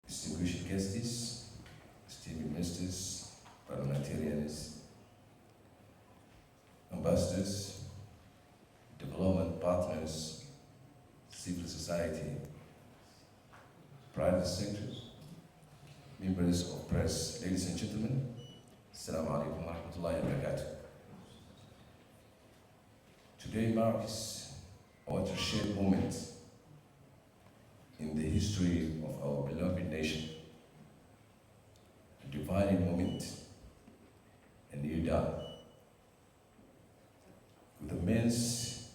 distinguished guests, esteemed ministers, parliamentarians, ambassadors, development partners, civil society, private sectors, members of press, ladies and gentlemen, Assalamu alaikum wa rahmatullahi wa barakatuh. Today marks a watershed moment in the history of our beloved nation, a defining moment, a new dawn. With immense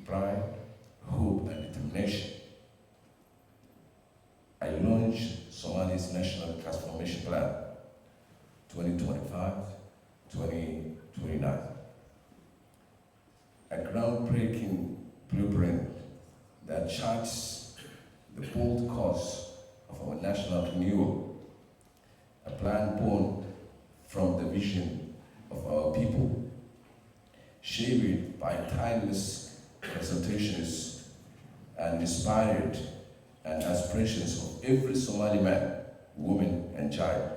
pride, hope, and determination, I launched Somalia's National Transformation Plan 2025-2029, a groundbreaking blueprint that charts the bold course of our national renewal, a plan born from the vision of our people, shaped by timeless consultations and inspired and aspirations of every Somali man, woman, and child.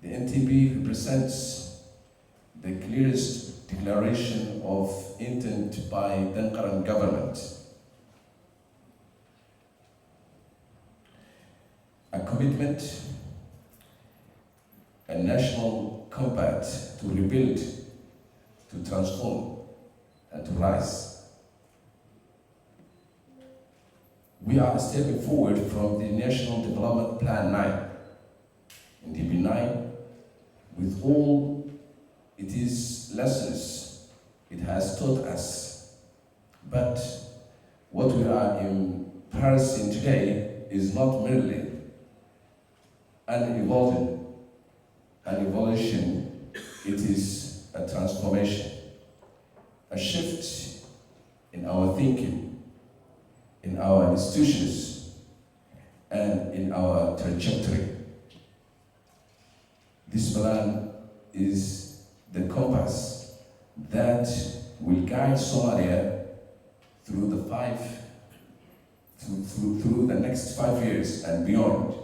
The NTP represents the clearest declaration of intent by the current government, a commitment, a national compact to rebuild, to transform, and to rise. We are stepping forward from the National Development Plan 9, NDP9, with all its lessons it has taught us. But what we are embracing today is not merely an evolution, it is a transformation, a shift in our thinking, in our institutions, and in our trajectory. This plan is the compass that will guide Somalia through the next 5 years and beyond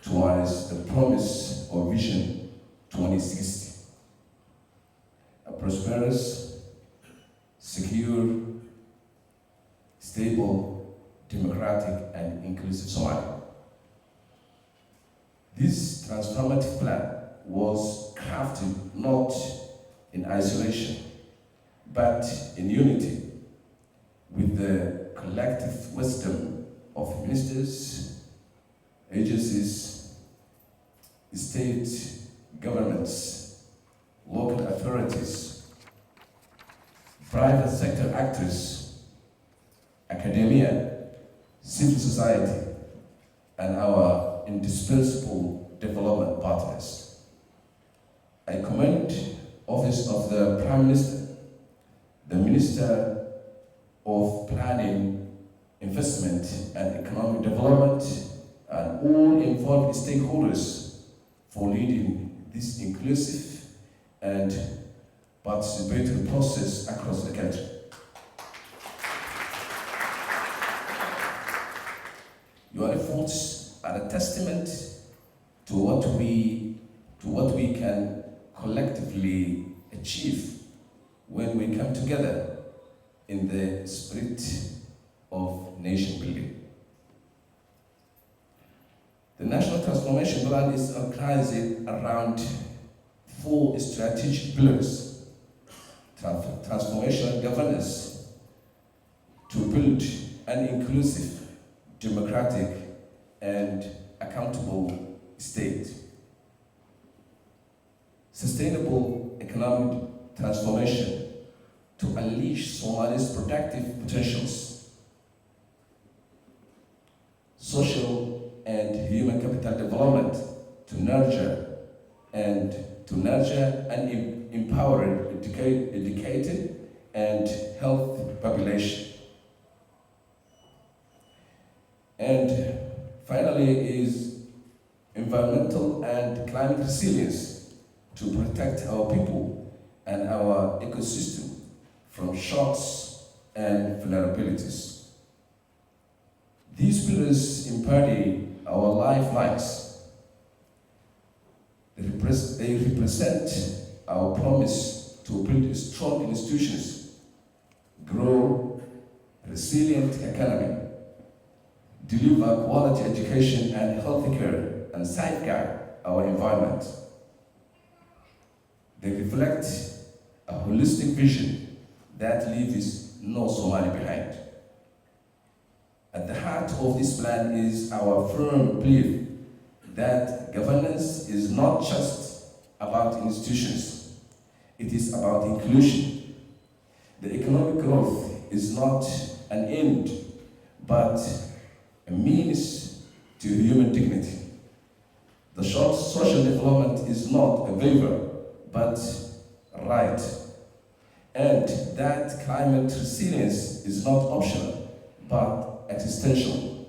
towards the promise of Vision 2060. A prosperous, secure, stable, democratic, and inclusive Somalia. This transformative plan was crafted not in isolation, but in unity with the collective wisdom of ministers, agencies, state governments, local authorities, private sector actors, academia, civil society, and our indispensable development partners. I commend the Office of the Prime Minister, the Minister of Planning, Investment and Economic Development, and all involved stakeholders for leading this inclusive and participatory process across the country. Your efforts are a testament to what we can collectively achieve when we come together in the spirit of nation building. The National Transformation Plan is organized around 4 strategic pillars: transformational governance to build an inclusive, democratic, and accountable state; sustainable economic transformation to unleash Somalia's productive potentials; social and human capital development to nurture and empower educated and healthy population. And finally is environmental and climate resilience to protect our people and our ecosystem from shocks and vulnerabilities. These pillars embody our lifelines. They represent our promise to build strong institutions, grow resilient economy, deliver quality education and healthcare, and safeguard our environment. They reflect a holistic vision that leaves no Somali behind. At the heart of this plan is our firm belief that governance is not just about institutions, it is about inclusion. The economic growth is not an end, but a means to human dignity. The social development is not a favor, but a right. And that climate resilience is not optional, but existential.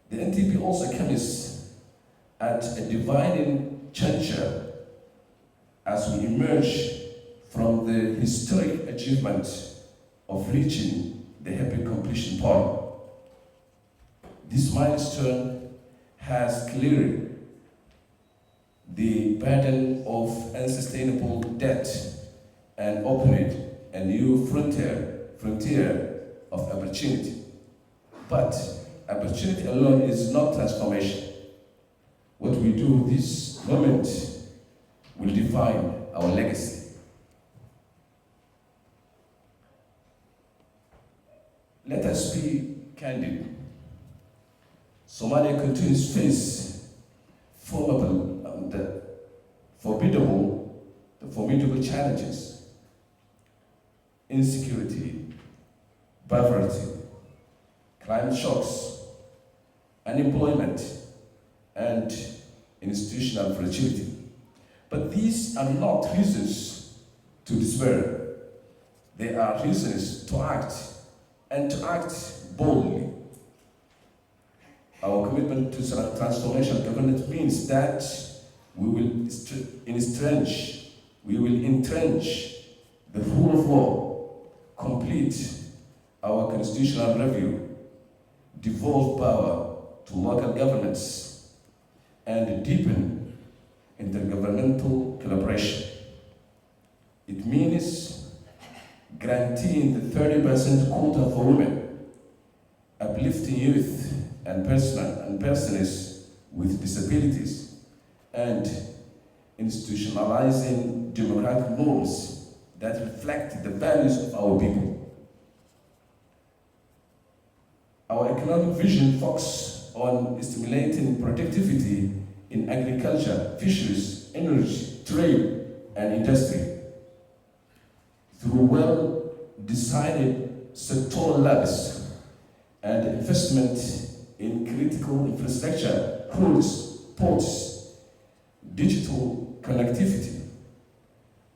The NTP also comes at a dividing juncture as we emerge from the historic achievement of reaching the happy completion point. This milestone has cleared the burden of unsustainable debt and opened a new frontier of opportunity. But opportunity alone is not transformation. What we do this moment will define our legacy. Let us be candid. Somalia continues to face formidable challenges: insecurity, poverty, climate shocks, unemployment, and institutional fragility. But these are not reasons to despair. They are reasons to act, and to act boldly. Our commitment to transformational governance means that we will entrench the rule of law, complete our constitutional review, devolve power to local governments, and deepen intergovernmental collaboration. It means guaranteeing the 30% quota for women, uplifting youth and persons with disabilities, and institutionalizing democratic norms that reflect the values of our people. Our economic vision focuses on stimulating productivity in agriculture, fisheries, energy, trade, and industry. Through well-decided sectoral levers and investment in critical infrastructure, roads, ports, digital connectivity,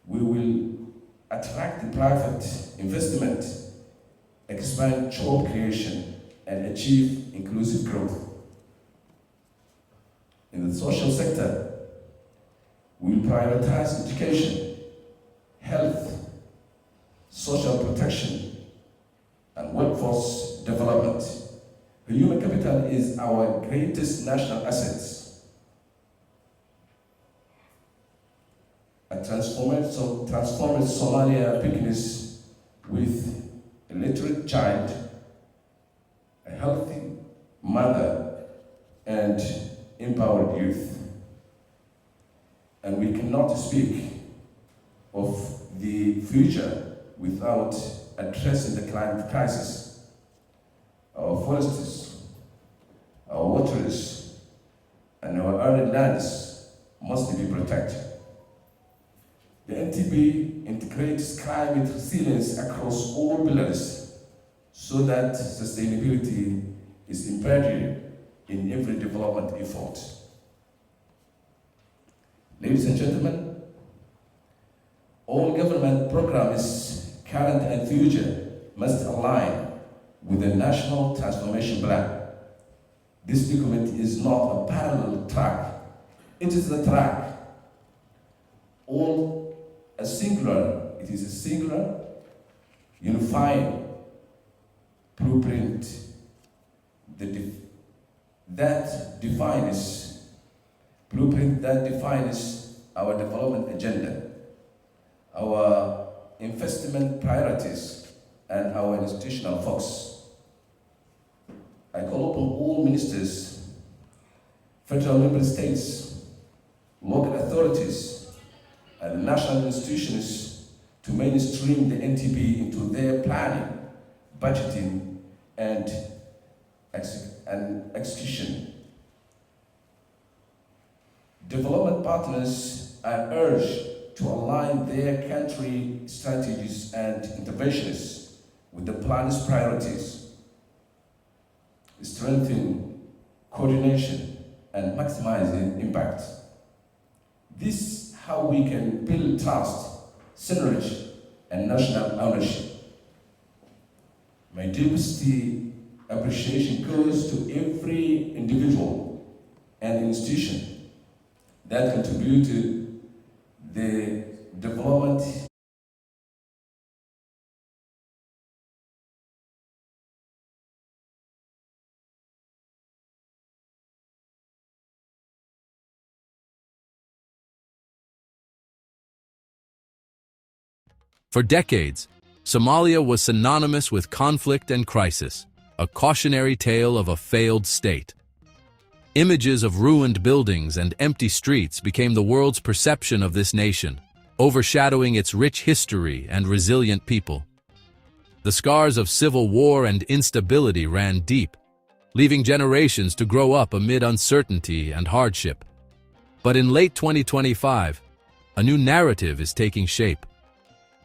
we will attract the private investment, expand job creation, and achieve inclusive growth. In the social sector, we will prioritize education, health, social protection, and workforce development. The human capital is our greatest national asset. A transformed Somalia begins with a literate child, a healthy mother, and empowered youth. And we cannot speak of the future without addressing the climate crisis. Our forests, our waters, and our arid lands must be protected. The NTB integrates climate resilience across all pillars so that sustainability is embedded in every development effort. Ladies and gentlemen, all government programs, current and future, must align with the National Transformation Plan. This document is not a parallel track, it is the track. all a singular, it is a singular, unified blueprint that defines our development agenda, our investment priorities, and our institutional focus. I call upon all ministers, federal member states, local authorities, and national institutions to mainstream the NTB into their planning, budgeting, and execution. Development partners are urged to align their country strategies and interventions with the plan's priorities, strengthen coordination, and maximizing impact. This is how we can build trust, synergy, and national ownership. My deepest appreciation goes to every individual and institution that contribute to the development For decades, Somalia was synonymous with conflict and crisis, a cautionary tale of a failed state. Images of ruined buildings and empty streets became the world's perception of this nation, overshadowing its rich history and resilient people. The scars of civil war and instability ran deep, leaving generations to grow up amid uncertainty and hardship. But in late 2025, a new narrative is taking shape.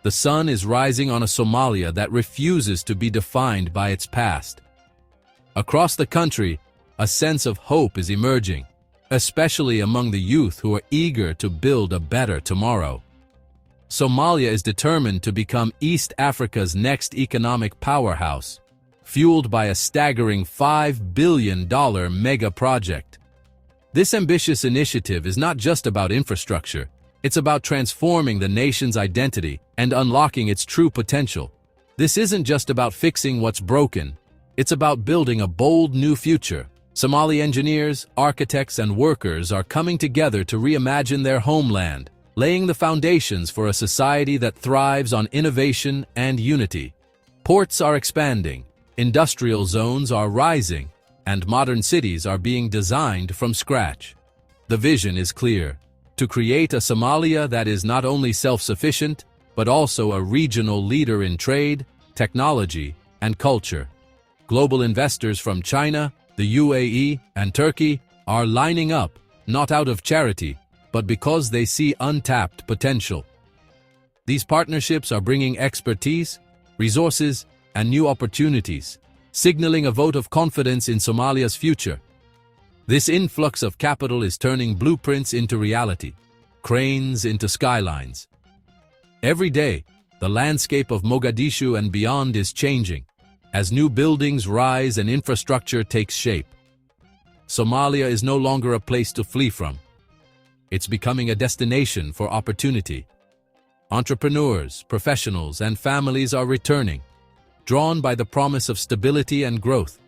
The sun is rising on a Somalia that refuses to be defined by its past. Across the country, a sense of hope is emerging, especially among the youth who are eager to build a better tomorrow. Somalia is determined to become East Africa's next economic powerhouse, fueled by a staggering $5 billion mega project. This ambitious initiative is not just about infrastructure. It's about transforming the nation's identity and unlocking its true potential. This isn't just about fixing what's broken. It's about building a bold new future. Somali engineers, architects, and workers are coming together to reimagine their homeland, laying the foundations for a society that thrives on innovation and unity. Ports are expanding, industrial zones are rising, and modern cities are being designed from scratch. The vision is clear: to create a Somalia that is not only self-sufficient, but also a regional leader in trade, technology, and culture. Global investors from China, the UAE, and Turkey are lining up, not out of charity, but because they see untapped potential. These partnerships are bringing expertise, resources, and new opportunities, signaling a vote of confidence in Somalia's future. This influx of capital is turning blueprints into reality, cranes into skylines. Every day, the landscape of Mogadishu and beyond is changing, as new buildings rise and infrastructure takes shape. Somalia is no longer a place to flee from. It's becoming a destination for opportunity. Entrepreneurs, professionals, and families are returning, drawn by the promise of stability and growth.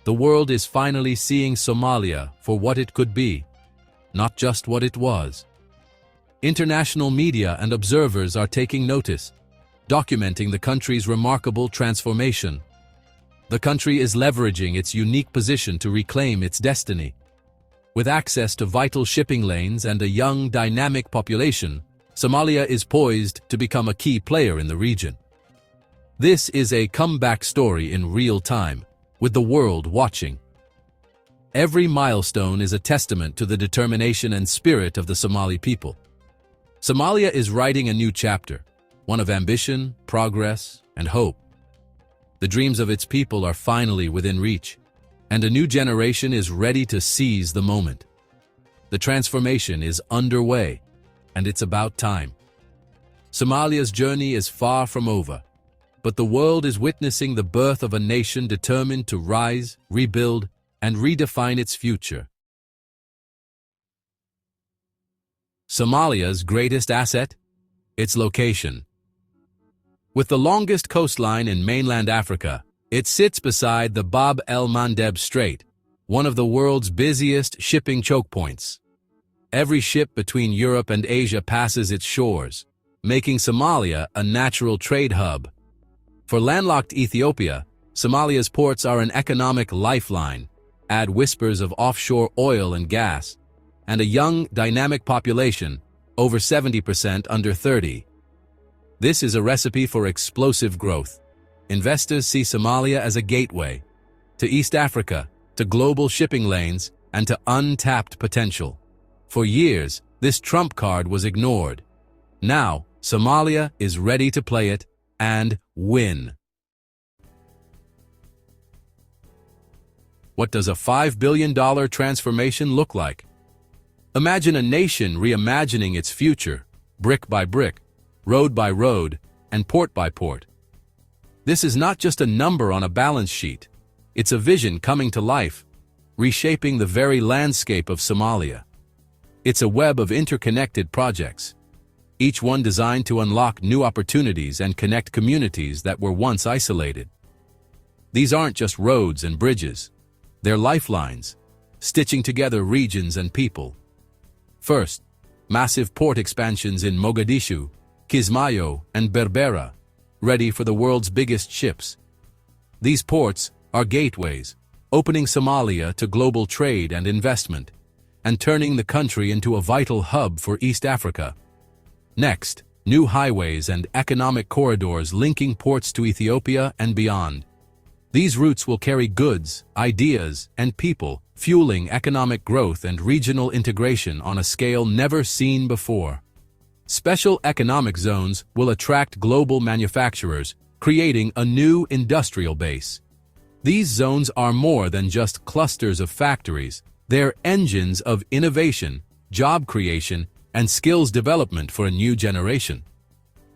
The world is finally seeing Somalia for what it could be, not just what it was. International media and observers are taking notice, documenting the country's remarkable transformation. The country is leveraging its unique position to reclaim its destiny. With access to vital shipping lanes and a young, dynamic population, Somalia is poised to become a key player in the region. This is a comeback story in real time, with the world watching. Every milestone is a testament to the determination and spirit of the Somali people. Somalia is writing a new chapter, one of ambition, progress, and hope. The dreams of its people are finally within reach, and a new generation is ready to seize the moment. The transformation is underway, and it's about time. Somalia's journey is far from over, but the world is witnessing the birth of a nation determined to rise, rebuild, and redefine its future. Somalia's greatest asset? Its location. With the longest coastline in mainland Africa, it sits beside the Bab el-Mandeb Strait, one of the world's busiest shipping choke points. Every ship between Europe and Asia passes its shores, making Somalia a natural trade hub. For landlocked Ethiopia, Somalia's ports are an economic lifeline. Add whispers of offshore oil and gas, and a young, dynamic population, over 70% under 30. This is a recipe for explosive growth. Investors see Somalia as a gateway to East Africa, to global shipping lanes, and to untapped potential. For years, this trump card was ignored. Now, Somalia is ready to play it and win. What does a $5 billion transformation look like? Imagine a nation reimagining its future, brick by brick, road by road, and port by port. This is not just a number on a balance sheet. It's a vision coming to life, reshaping the very landscape of Somalia. It's a web of interconnected projects, each one designed to unlock new opportunities and connect communities that were once isolated. These aren't just roads and bridges. They're lifelines, stitching together regions and people. First, massive port expansions in Mogadishu, Kismayo, and Berbera, ready for the world's biggest ships. These ports are gateways, opening Somalia to global trade and investment, and turning the country into a vital hub for East Africa. Next, new highways and economic corridors linking ports to Ethiopia and beyond. These routes will carry goods, ideas, and people, fueling economic growth and regional integration on a scale never seen before. Special economic zones will attract global manufacturers, creating a new industrial base. These zones are more than just clusters of factories. They're engines of innovation, job creation, and skills development for a new generation.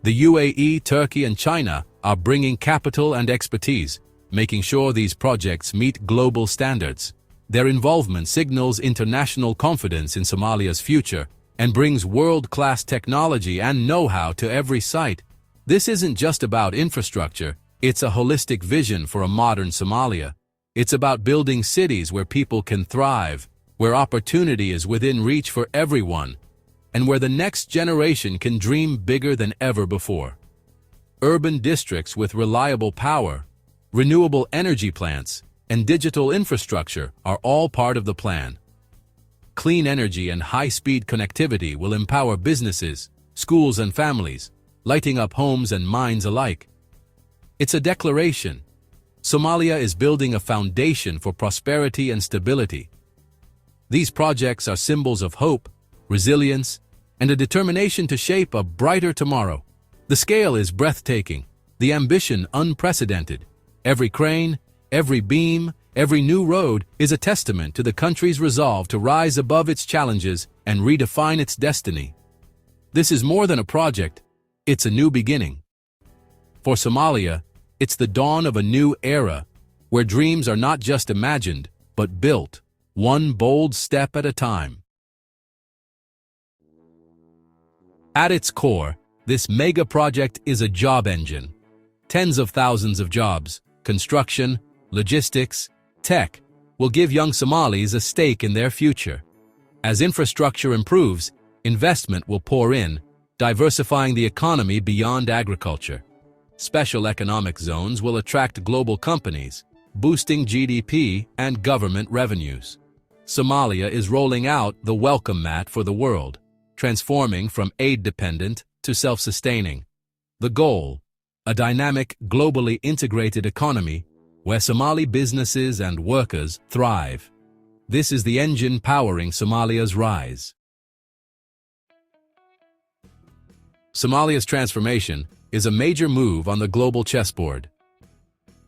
The UAE, Turkey, and China are bringing capital and expertise, making sure these projects meet global standards. Their involvement signals international confidence in Somalia's future and brings world-class technology and know-how to every site. This isn't just about infrastructure, it's a holistic vision for a modern Somalia. It's about building cities where people can thrive, where opportunity is within reach for everyone, and where the next generation can dream bigger than ever before. Urban districts with reliable power, renewable energy plants, and digital infrastructure are all part of the plan. Clean energy and high-speed connectivity will empower businesses, schools, and families, lighting up homes and minds alike. It's a declaration. Somalia is building a foundation for prosperity and stability. These projects are symbols of hope, resilience, and a determination to shape a brighter tomorrow. The scale is breathtaking, the ambition unprecedented. Every crane, every beam, every new road is a testament to the country's resolve to rise above its challenges and redefine its destiny. This is more than a project, it's a new beginning. For Somalia, it's the dawn of a new era, where dreams are not just imagined, but built, one bold step at a time. At its core, this mega project is a job engine. Tens of thousands of jobs, construction, logistics, tech, will give young Somalis a stake in their future. As infrastructure improves, investment will pour in, diversifying the economy beyond agriculture. Special economic zones will attract global companies, boosting GDP and government revenues. Somalia is rolling out the welcome mat for the world, transforming from aid-dependent to self-sustaining. The goal: a dynamic, globally integrated economy where Somali businesses and workers thrive. This is the engine powering Somalia's rise. Somalia's transformation is a major move on the global chessboard.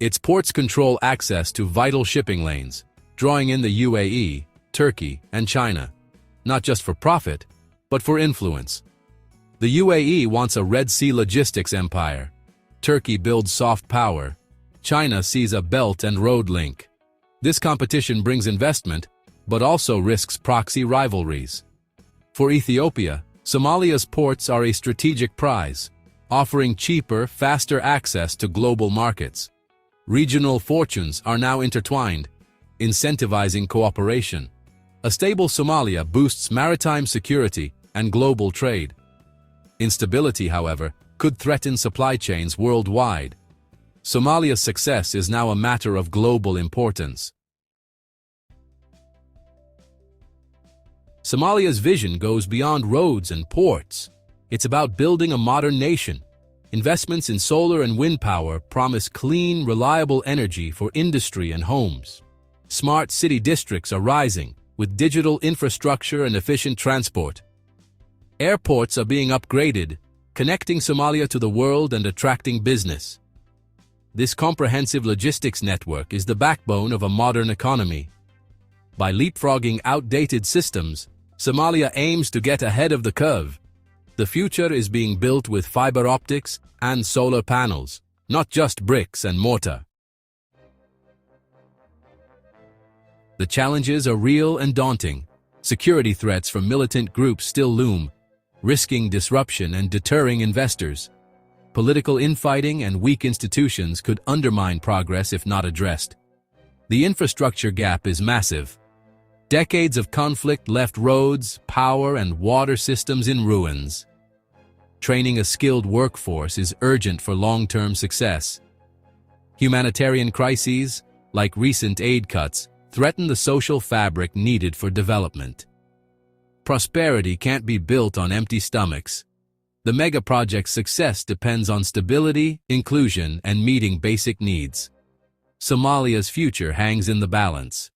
Its ports control access to vital shipping lanes, drawing in the UAE, Turkey, and China, not just for profit, but for influence. The UAE wants a Red Sea logistics empire. Turkey builds soft power. China sees a belt and road link. This competition brings investment, but also risks proxy rivalries. For Ethiopia, Somalia's ports are a strategic prize, offering cheaper, faster access to global markets. Regional fortunes are now intertwined, incentivizing cooperation. A stable Somalia boosts maritime security and global trade. Instability, however, could threaten supply chains worldwide. Somalia's success is now a matter of global importance. Somalia's vision goes beyond roads and ports. It's about building a modern nation. Investments in solar and wind power promise clean, reliable energy for industry and homes. Smart city districts are rising, with digital infrastructure and efficient transport. Airports are being upgraded, connecting Somalia to the world and attracting business. This comprehensive logistics network is the backbone of a modern economy. By leapfrogging outdated systems, Somalia aims to get ahead of the curve. The future is being built with fiber optics and solar panels, not just bricks and mortar. The challenges are real and daunting. Security threats from militant groups still loom, risking disruption and deterring investors. Political infighting and weak institutions could undermine progress if not addressed. The infrastructure gap is massive. Decades of conflict left roads, power, and water systems in ruins. Training a skilled workforce is urgent for long-term success. Humanitarian crises, like recent aid cuts, threaten the social fabric needed for development. Prosperity can't be built on empty stomachs. The mega-project's success depends on stability, inclusion, and meeting basic needs. Somalia's future hangs in the balance.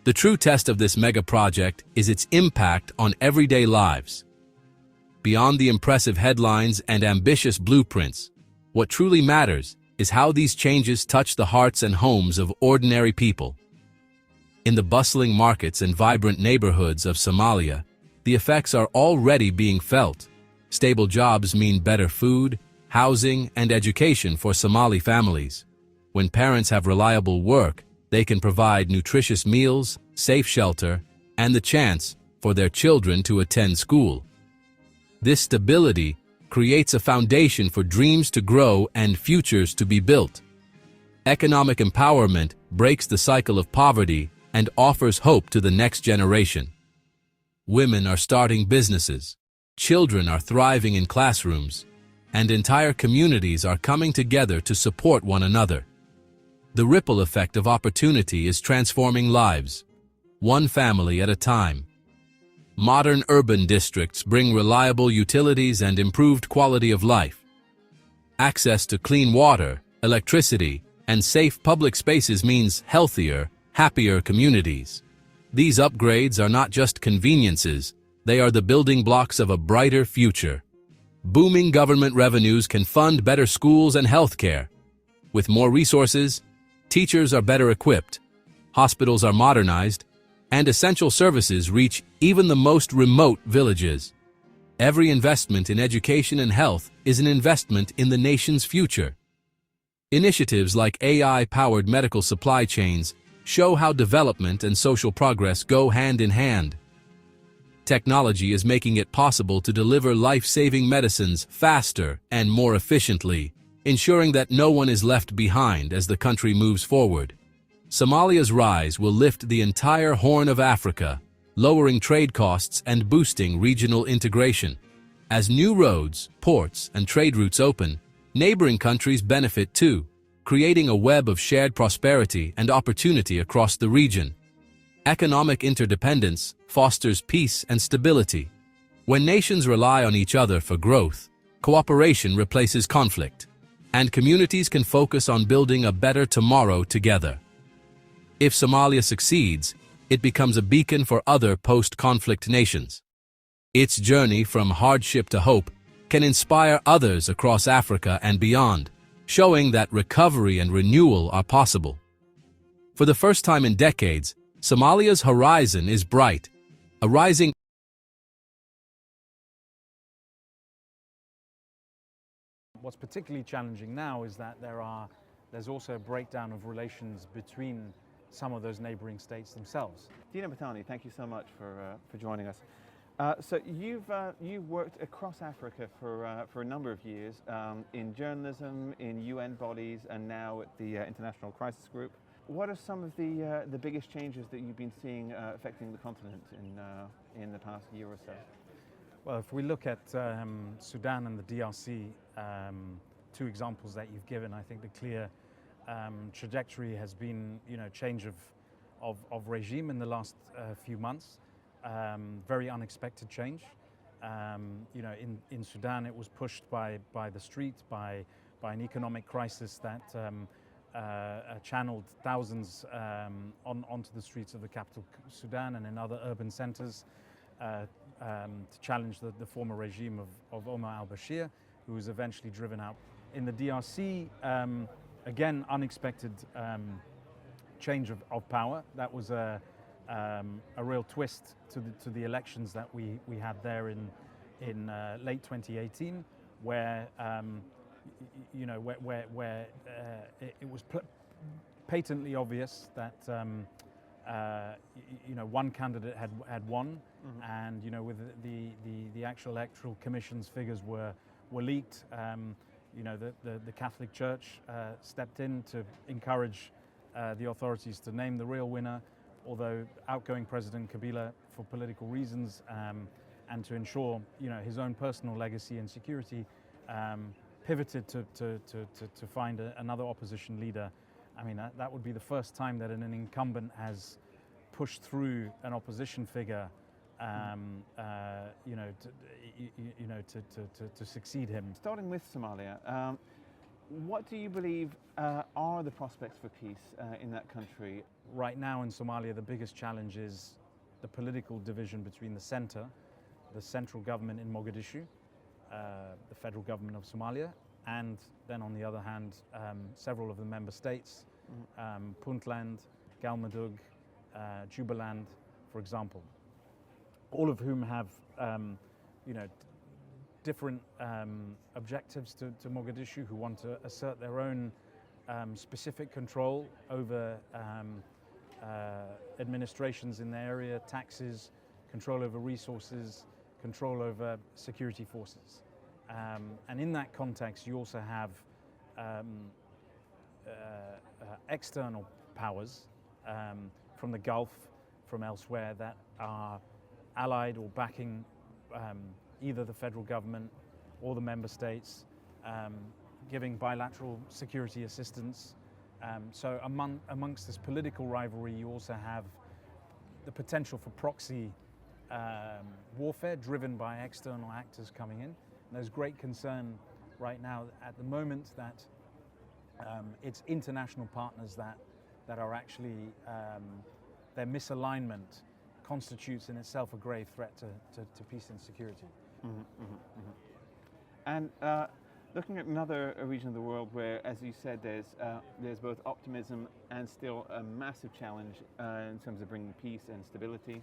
The true test of this mega-project is its impact on everyday lives. Beyond the impressive headlines and ambitious blueprints, what truly matters is how these changes touch the hearts and homes of ordinary people. In the bustling markets and vibrant neighborhoods of Somalia, the effects are already being felt. Stable jobs mean better food, housing, and education for Somali families. When parents have reliable work, they can provide nutritious meals, safe shelter, and the chance for their children to attend school. This stability creates a foundation for dreams to grow and futures to be built. Economic empowerment breaks the cycle of poverty and offers hope to the next generation. Women are starting businesses, children are thriving in classrooms, and entire communities are coming together to support one another. The ripple effect of opportunity is transforming lives, one family at a time. Modern urban districts bring reliable utilities and improved quality of life. Access to clean water, electricity, and safe public spaces means healthier, happier communities. These upgrades are not just conveniences, they are the building blocks of a brighter future. Booming government revenues can fund better schools and healthcare. With more resources, teachers are better equipped, hospitals are modernized, and essential services reach even the most remote villages. Every investment in education and health is an investment in the nation's future. Initiatives like AI-powered medical supply chains show how development and social progress go hand in hand. Technology is making it possible to deliver life-saving medicines faster and more efficiently, ensuring that no one is left behind as the country moves forward. Somalia's rise will lift the entire Horn of Africa, lowering trade costs and boosting regional integration. As new roads, ports, and trade routes open, neighboring countries benefit too, creating a web of shared prosperity and opportunity across the region. Economic interdependence fosters peace and stability. When nations rely on each other for growth, cooperation replaces conflict, and communities can focus on building a better tomorrow together. If Somalia succeeds, it becomes a beacon for other post-conflict nations. Its journey from hardship to hope can inspire others across Africa and beyond, showing that recovery and renewal are possible. For the first time in decades, Somalia's horizon is bright, a rising What's particularly challenging now is that there's also a breakdown of relations between some of those neighboring states themselves. Dina Batani, thank you so much for joining us. So you've worked across Africa for a number of years in journalism, in UN bodies, and now at the International Crisis Group. What are some of the biggest changes that you've been seeing affecting the continent in the past year or so? Well, if we look at Sudan and the DRC, two examples that you've given, I think the clear trajectory has been, change of regime in the last few months. Very unexpected change. In Sudan, it was pushed by the street, by an economic crisis that channeled thousands onto the streets of the capital Sudan and in other urban centers to challenge the former regime of Omar al-Bashir, who was eventually driven out. In the DRC, again, unexpected change of power. That was a real twist to the elections that we had there in late 2018, where it was patently obvious that one candidate had won, mm-hmm. and with the actual electoral commission's figures were leaked. The Catholic Church stepped in to encourage the authorities to name the real winner, although outgoing President Kabila, for political reasons and to ensure his own personal legacy and security, pivoted to find another opposition leader. I mean, that would be the first time that an incumbent has pushed through an opposition figure, to succeed him. Starting with Somalia, what do you believe are the prospects for peace in that country? Right now in Somalia, the biggest challenge is the political division between the central government in Mogadishu, the federal government of Somalia, and then on the other hand, several of the member states, Puntland, Galmudug, Jubaland, for example, all of whom have, different objectives to Mogadishu, who want to assert their own specific control over administrations in the area, taxes, control over resources, control over security forces. And in that context, you also have external powers from the Gulf, from elsewhere, that are allied or backing either the federal government or the member states, giving bilateral security assistance. So amongst this political rivalry, you also have the potential for proxy warfare driven by external actors coming in. And there's great concern right now at the moment that it's international partners that are actually, their misalignment constitutes in itself a grave threat to peace and security. Mm-hmm, mm-hmm, mm-hmm. And looking at another region of the world where, as you said, there's both optimism and still a massive challenge in terms of bringing peace and stability.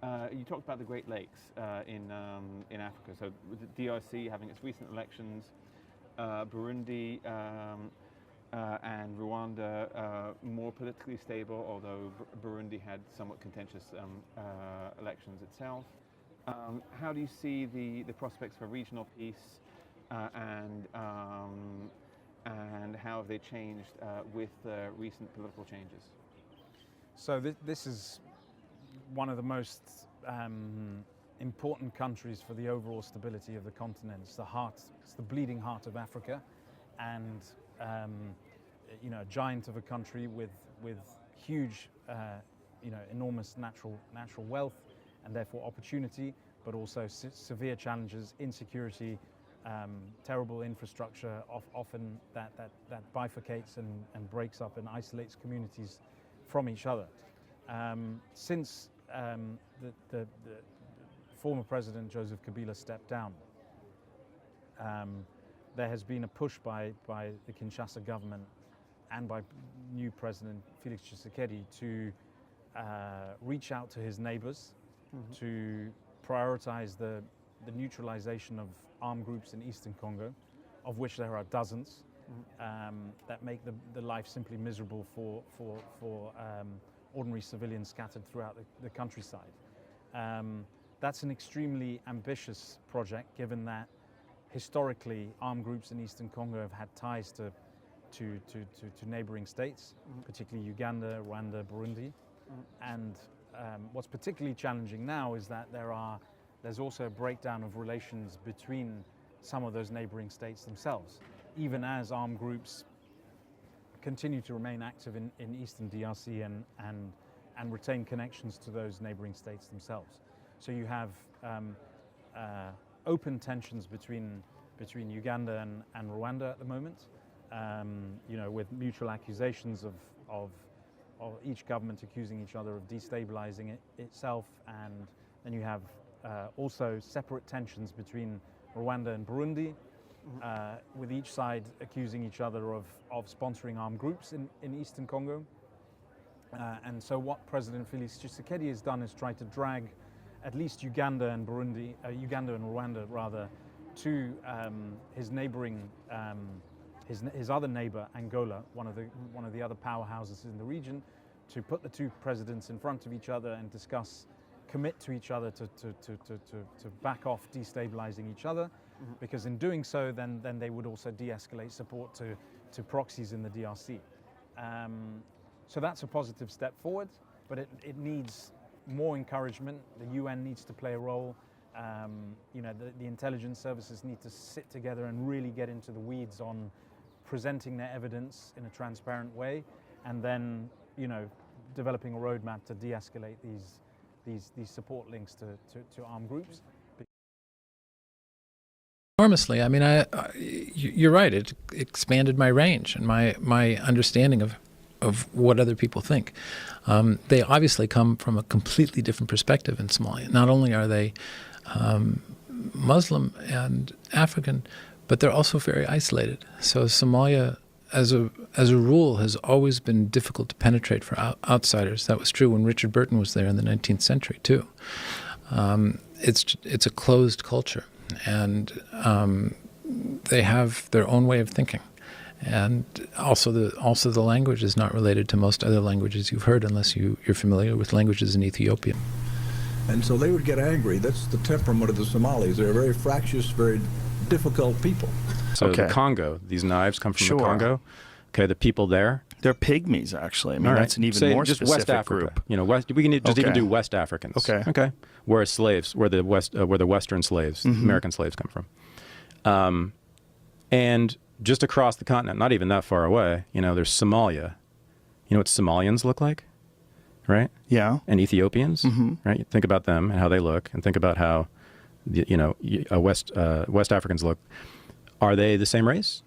You talked about the Great Lakes in Africa. So with the DRC having its recent elections, Burundi and Rwanda more politically stable, although Burundi had somewhat contentious elections itself. How do you see the prospects for regional peace, and how have they changed with recent political changes? So this is one of the most important countries for the overall stability of the continent. It's the heart, it's the bleeding heart of Africa, and a giant of a country with huge, enormous natural wealth, and therefore opportunity, but also severe challenges, insecurity, terrible infrastructure, often that bifurcates and breaks up and isolates communities from each other. Since the former president Joseph Kabila stepped down, there has been a push by the Kinshasa government and by new President Felix Tshisekedi to reach out to his neighbors, mm-hmm. to prioritize the neutralization of armed groups in Eastern Congo, of which there are dozens, that make the life simply miserable for ordinary civilians scattered throughout the countryside. That's an extremely ambitious project, given that historically armed groups in Eastern Congo have had ties to neighboring states, particularly Uganda, Rwanda, Burundi. And what's particularly challenging now is that there's also a breakdown of relations between some of those neighboring states themselves, even as armed groups continue to remain active in Eastern DRC and retain connections to those neighboring states themselves. So you have open tensions between Uganda and Rwanda at the moment, with mutual accusations of each government accusing each other of destabilizing itself, and then you have also separate tensions between Rwanda and Burundi, with each side accusing each other of sponsoring armed groups in Eastern Congo. And so what President Felix Tshisekedi has done is try to drag at least Uganda and Rwanda rather, to his neighboring, his other neighbor Angola, one of the other powerhouses in the region, to put the two presidents in front of each other and commit to each other to back off destabilizing each other, because in doing so, then they would also de-escalate support to proxies in the DRC. So that's a positive step forward, but it needs more encouragement. The UN needs to play a role. The intelligence services need to sit together and really get into the weeds on presenting their evidence in a transparent way, and then developing a roadmap to de-escalate these support links to armed groups. Enormously. I mean, you're right. It expanded my range and my understanding of what other people think. They obviously come from a completely different perspective in Somalia. Not only are they Muslim and African, but they're also very isolated. So Somalia, as a rule, has always been difficult to penetrate for outsiders. That was true when Richard Burton was there in the 19th century too. It's a closed culture, and they have their own way of thinking. And also the language is not related to most other languages you've heard, unless you're familiar with languages in Ethiopian. And so they would get angry. That's the temperament of the Somalis. They're very fractious, very difficult people. So the Congo, these knives come from the Congo. Okay, the people there. They're pygmies, actually. I mean, that's an even more just specific West Africa group. We can just even do West Africans. Okay. Where the Western slaves, American slaves come from. And just across the continent, not even that far away, there's Somalia. You know what Somalians look like? Right? Yeah. And Ethiopians, right? Think about them and how they look, and think about how, West Africans look. Are they the same race?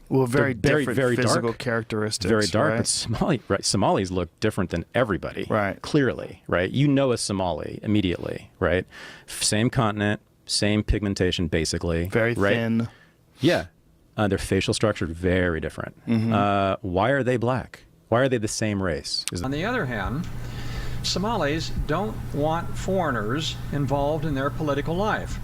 Well, very different very physical dark, characteristics. Very dark, right? but Somalis look different than everybody. Right. Clearly, right? You know a Somali immediately, right? Same continent, same pigmentation, basically. Very thin. Yeah. Their facial structure very different. Why are they black? Why are they the same race? On the other hand, Somalis don't want foreigners involved in their political life.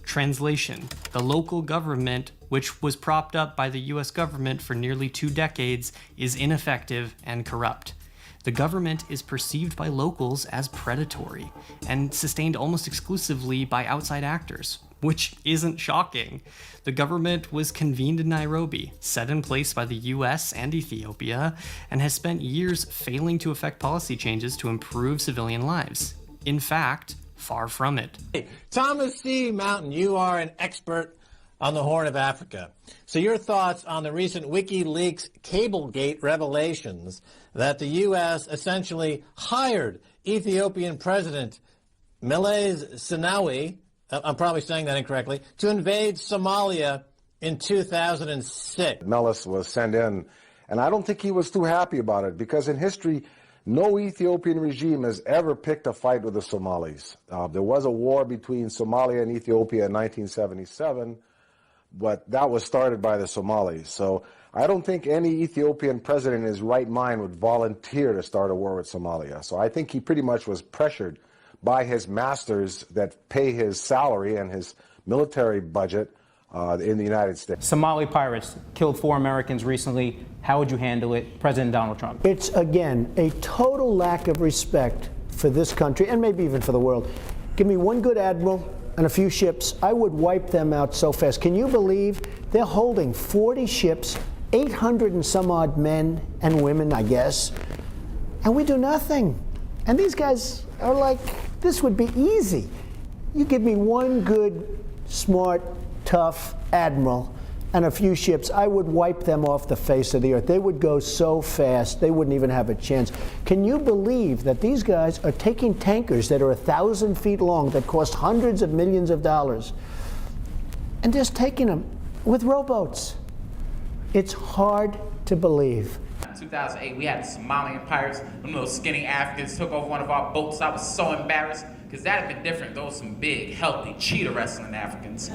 Translation: the local government, which was propped up by the US government for nearly 2 decades, is ineffective and corrupt. The government is perceived by locals as predatory and sustained almost exclusively by outside actors, which isn't shocking. The government was convened in Nairobi, set in place by the US and Ethiopia, and has spent years failing to effect policy changes to improve civilian lives. In fact, far from it. Hey, Thomas C. Mountain, you are an expert on the Horn of Africa. So your thoughts on the recent WikiLeaks Cablegate revelations that the U.S. essentially hired Ethiopian President Meles Zenawi, I'm probably saying that incorrectly, to invade Somalia in 2006. Meles was sent in, and I don't think he was too happy about it, because in history, no Ethiopian regime has ever picked a fight with the Somalis. There was a war between Somalia and Ethiopia in 1977, but that was started by the Somalis. So I don't think any Ethiopian president in his right mind would volunteer to start a war with Somalia. So I think he pretty much was pressured by his masters that pay his salary and his military budget in the United States. Somali pirates killed 4 Americans recently. How would you handle it, President Donald Trump? It's, again, a total lack of respect for this country and maybe even for the world. Give me one good admiral and a few ships, I would wipe them out so fast. Can you believe they're holding 40 ships, 800 and some odd men and women, I guess, and we do nothing? And these guys are like, this would be easy. You give me one good, smart, tough admiral and a few ships, I would wipe them off the face of the earth. They would go so fast, they wouldn't even have a chance. Can you believe that these guys are taking tankers that are 1,000 feet long, that cost hundreds of millions of dollars, and just taking them with rowboats? It's hard to believe. In 2008, we had the Somalian pirates. Them little skinny Africans took over one of our boats. I was so embarrassed, because that had been different. Those were some big, healthy, cheetah wrestling Africans.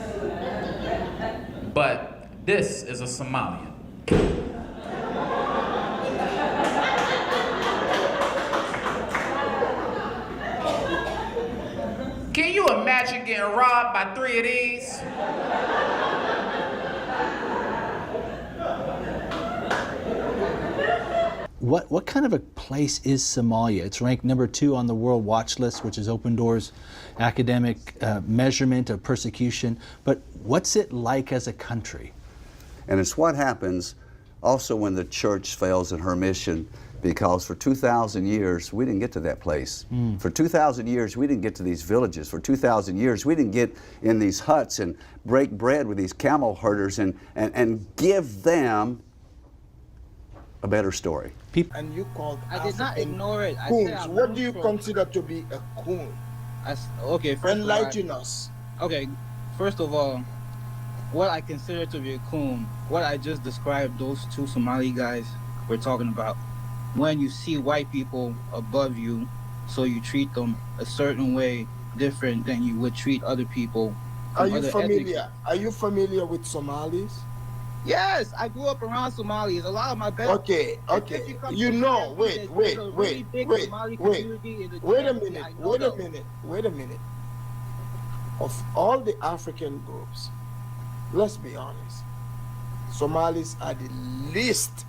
But this is a Somalian. Can you imagine getting robbed by 3 of these? What kind of a place is Somalia? It's ranked #2 on the World Watch List, which is Open Doors' academic measurement of persecution. But what's it like as a country? And it's what happens also when the church fails in her mission, because for 2,000 years, we didn't get to that place. For 2,000 years, we didn't get to these villages. For 2,000 years, we didn't get in these huts and break bread with these camel herders and give them a better story. And you called I did not ignore it. I coons. said What do you consider to be a coon? Okay, enlighten us. Okay, first of all, what I consider to be a coon, what I just described those 2 Somali guys were talking about. When you see white people above you, so you treat them a certain way different than you would treat other people. Are you familiar? Are you familiar with Somalis? Yes, I grew up around Somalis. A lot of my best. Okay. You know, wait a minute. Of all the African groups, let's be honest, Somalis are the least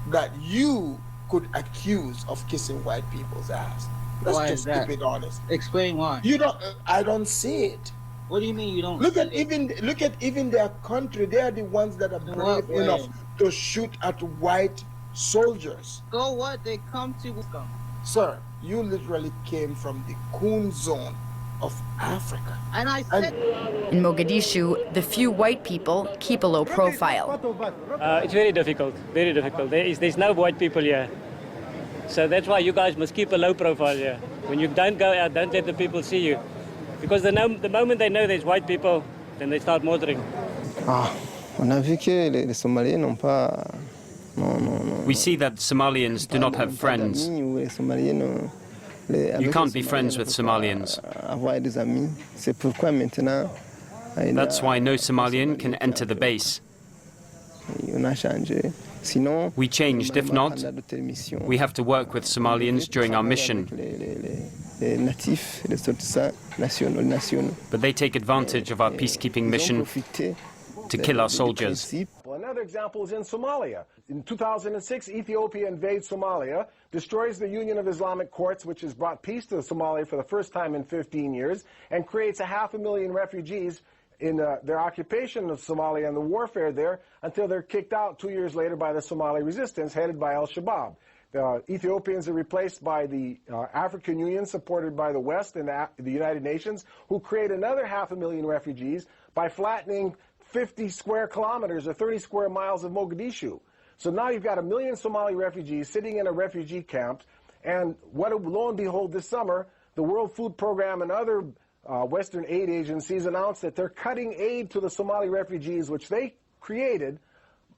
that you could accuse of kissing white people's ass. Let's just keep it honest. Explain why. You don't. I don't see it. What do you mean you don't? Look at even their country. They are the ones that are brave enough to shoot at white soldiers. So what? They come to. Sir, you literally came from the coon zone of Africa. And I said. In Mogadishu, the few white people keep a low profile. It's very difficult. Very difficult. There's no white people here. So that's why you guys must keep a low profile here. When you don't go out, don't let the people see you. Because the moment they know there's white people, then they start murdering. We see that Somalians do not have friends. You can't be friends with Somalians. That's why no Somalian can enter the base. We changed. If not, we have to work with Somalians during our mission. But they take advantage of our peacekeeping mission to kill our soldiers. Well, another example is in Somalia. In 2006, Ethiopia invades Somalia, destroys the Union of Islamic Courts, which has brought peace to Somalia for the first time in 15 years, and creates 500,000 refugees in their occupation of Somalia and the warfare there, until they're kicked out 2 years later by the Somali resistance headed by al-Shabaab. The Ethiopians are replaced by the African Union, supported by the West and the United Nations, who create another 500,000 refugees by flattening 50 square kilometers or 30 square miles of Mogadishu. So now you've got 1 million Somali refugees sitting in a refugee camp, and lo and behold, this summer, the World Food Program and other Western aid agencies announced that they're cutting aid to the Somali refugees, which they created.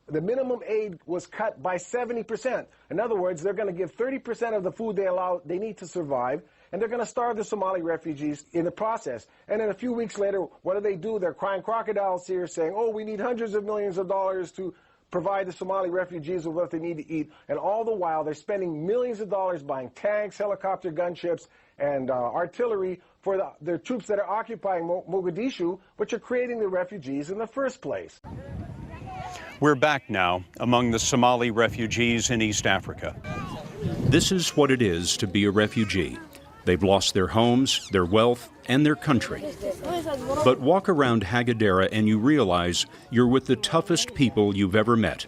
The minimum aid was cut by 70%. In other words, they're going to give 30% of the food they need to survive, and they're going to starve the Somali refugees in the process. And then a few weeks later, what do? They're crying crocodiles here, saying, oh, we need hundreds of millions of dollars to provide the Somali refugees with what they need to eat. And all the while, they're spending millions of dollars buying tanks, helicopter gunships, and artillery for the troops that are occupying Mogadishu, but you're creating the refugees in the first place. We're back now among the Somali refugees in East Africa. This is what it is to be a refugee. They've lost their homes, their wealth, and their country. But walk around Hagadera and you realize you're with the toughest people you've ever met.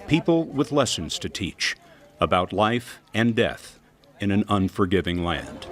People with lessons to teach about life and death in an unforgiving land.